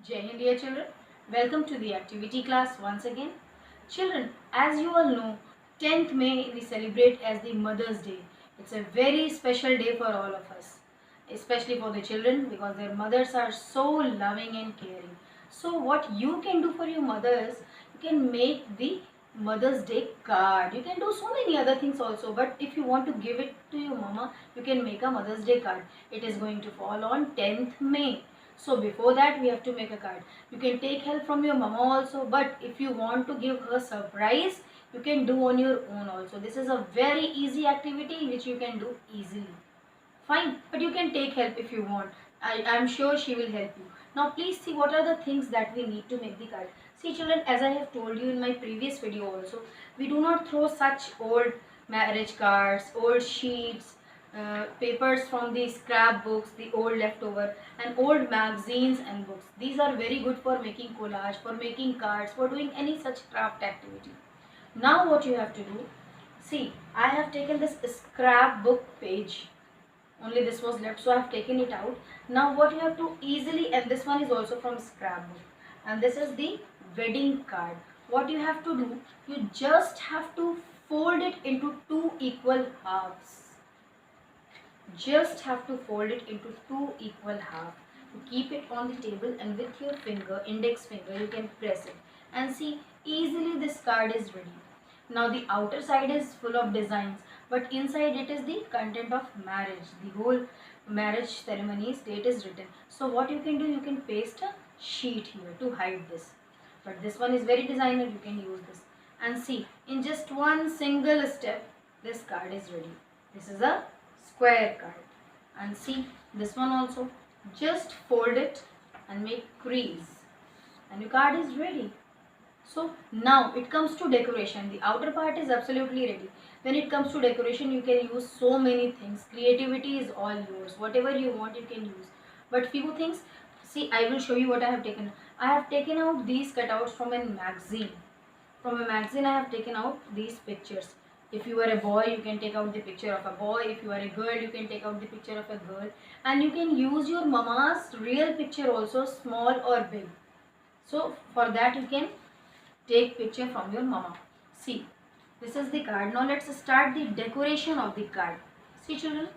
Jai Hind, dear children. Welcome to the activity class once again. Children, as you all know, 10th May we celebrate as the Mother's Day. It's a very special day for all of us, especially for the children because their mothers are so loving and caring. So what you can do for your mothers, you can make the Mother's Day card. You can do so many other things also, but if you want to give it to your mama, you can make a Mother's Day card. It is going to fall on 10th May. So before that we have to make a card. You can take help from your mama also, but if you want to give her surprise, you can do on your own also. This is a very easy activity which you can do easily. Fine, but you can take help if you want. I'm sure she will help you. Now please see what are the things that we need to make the card. See children, as I have told you in my previous video also, we do not throw such old marriage cards, old sheets, papers from the scrap books, the old leftover, and old magazines and books. These are very good for making collage, for making cards, for doing any such craft activity. Now what you have to do, see, I have taken this scrapbook page, only this was left, so I have taken it out. Now what you have to easily, and this one is also from scrapbook, and this is the wedding card. What you have to do, you just have to fold it into two equal halves. Just have to fold it into two equal halves. You keep it on the table and with your finger, index finger, you can press it and see easily this card is ready. Now the outer side is full of designs, but inside it is the content of marriage. The whole marriage ceremony's date is written. So what you can do, you can paste a sheet here to hide this. But this one is very designer, you can use this. And see, in just one single step, this card is ready. This is a square card. And see, this one also, just fold it and make crease and your card is ready. So now it comes to decoration. The outer part is absolutely ready. When it comes to decoration, you can use so many things. Creativity is all yours. Whatever you want, you can use. But few things, see, I will show you what I have taken. I have taken out these cutouts from a magazine. From a magazine, I have taken out these pictures. If you are a boy, you can take out the picture of a boy. If you are a girl, you can take out the picture of a girl. And you can use your mama's real picture also, small or big. So for that, you can take picture from your mama. See, this is the card. Now let's start the decoration of the card. See children,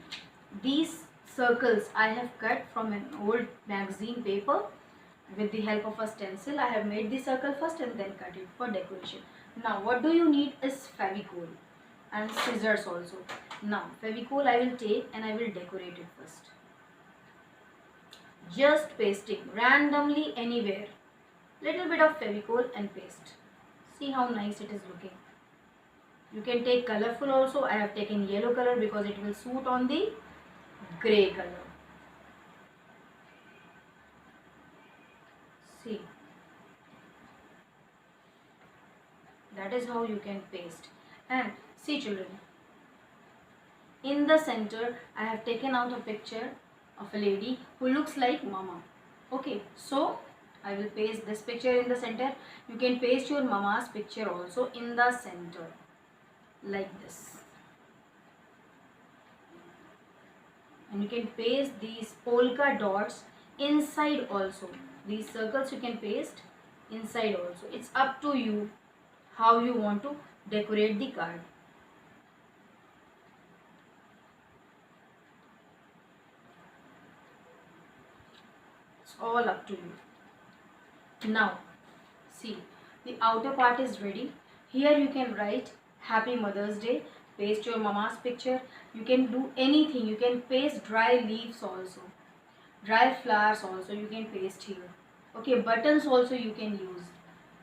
these circles I have cut from an old magazine paper with the help of a stencil. I have made the circle first and then cut it for decoration. Now what do you need is Fevicol and scissors also. Now Fevicol I will take and I will decorate it first. Just pasting randomly anywhere. Little bit of Fevicol and paste. See how nice it is looking. You can take colorful also. I have taken yellow color because it will suit on the grey color. See, that is how you can paste. And see children, in the center I have taken out a picture of a lady who looks like mama. Okay, so I will paste this picture in the center. You can paste your mama's picture also in the center like this. And you can paste these polka dots inside also. These circles you can paste inside also. It's up to you how you want to decorate the card. It's all up to you. Now, see, the outer part is ready. Here you can write Happy Mother's Day. Paste your mama's picture. You can do anything. You can paste dry leaves also. Dry flowers also you can paste here. Okay, buttons also you can use.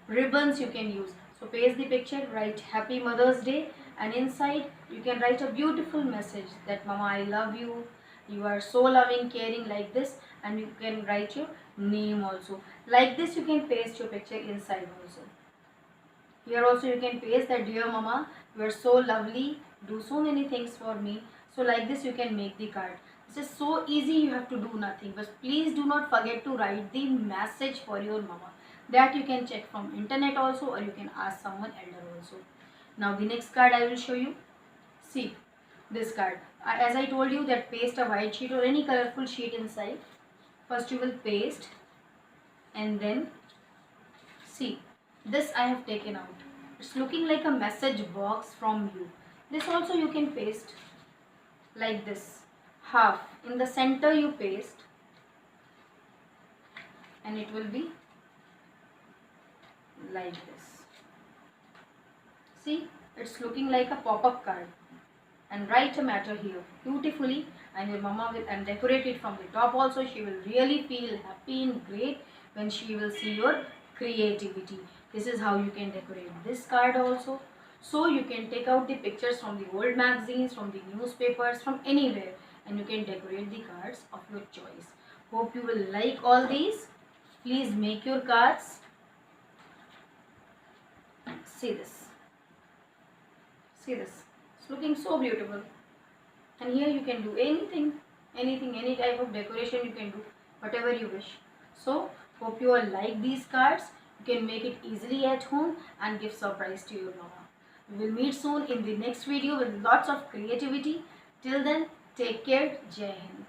Ribbons you can use. So paste the picture, write Happy Mother's Day, and inside you can write a beautiful message that Mama, I love you. You are so loving, caring, like this, and you can write your name also. Like this you can paste your picture inside also. Here also you can paste that, dear mama, you are so lovely, do so many things for me. So like this you can make the card. This is so easy, you have to do nothing. But please do not forget to write the message for your mama. That you can check from internet also, or you can ask someone elder also. Now the next card I will show you. See, this card. As I told you that paste a white sheet or any colorful sheet inside. First you will paste And then see, this I have taken out. It's looking like a message box from you. This also you can paste like this. Half in the center you paste, and it will be like this. See, it's looking like a pop-up card. And write a matter here beautifully, and your mama will and decorate it from the top also. She will really feel happy and great when she will see your creativity. This is how you can decorate this card also. So you can take out the pictures from the old magazines, from the newspapers, from anywhere, and you can decorate the cards of your choice. Hope you will like all these. Please make your cards. See this. See this. It's looking so beautiful. And here you can do anything, any type of decoration you can do, whatever you wish. So hope you all like these cards. You can make it easily at home and give surprise to your mama. We will meet soon in the next video with lots of creativity. Till then, take care. Jai Hind.